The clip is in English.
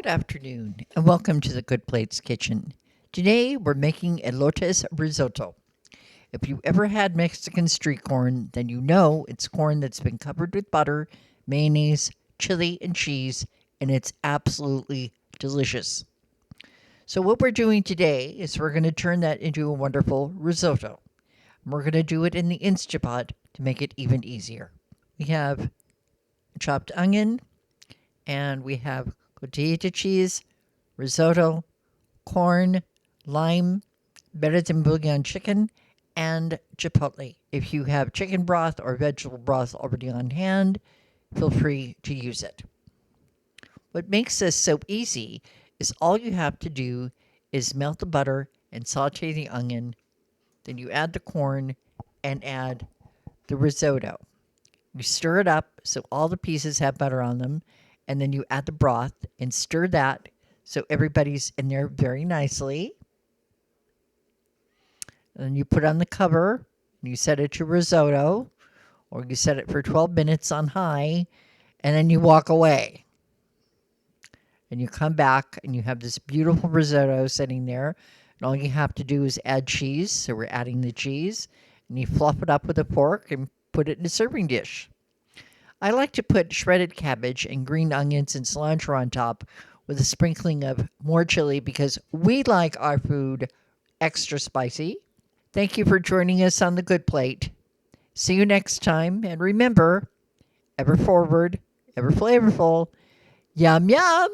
Good afternoon, and welcome to the Good Plates Kitchen. Today, we're making elotes risotto. If you ever had Mexican street corn, then you know it's corn that's been covered with butter, mayonnaise, chili, and cheese, and it's absolutely delicious. So what we're doing today is we're going to turn that into a wonderful risotto. We're going to do it in the Instapot to make it even easier. We have chopped onion, and we have cotija cheese, risotto, corn, lime, better than bouillon chicken, and chipotle. If you have chicken broth or vegetable broth already on hand, feel free to use it. What makes this so easy is all you have to do is melt the butter and saute the onion. Then you add the corn and add the risotto. You stir it up so all the pieces have butter on them, and then you add the broth and stir that so everybody's in there very nicely. And then you put on the cover, and you set it to risotto, or you set it for 12 minutes on high, and then you walk away. And you come back, and you have this beautiful risotto sitting there, and all you have to do is add cheese. So we're adding the cheese, and you fluff it up with a fork and put it in a serving dish. I like to put shredded cabbage and green onions and cilantro on top with a sprinkling of more chili because we like our food extra spicy. Thank you for joining us on The Good Plate. See you next time, and remember, ever forward, ever flavorful, yum yum!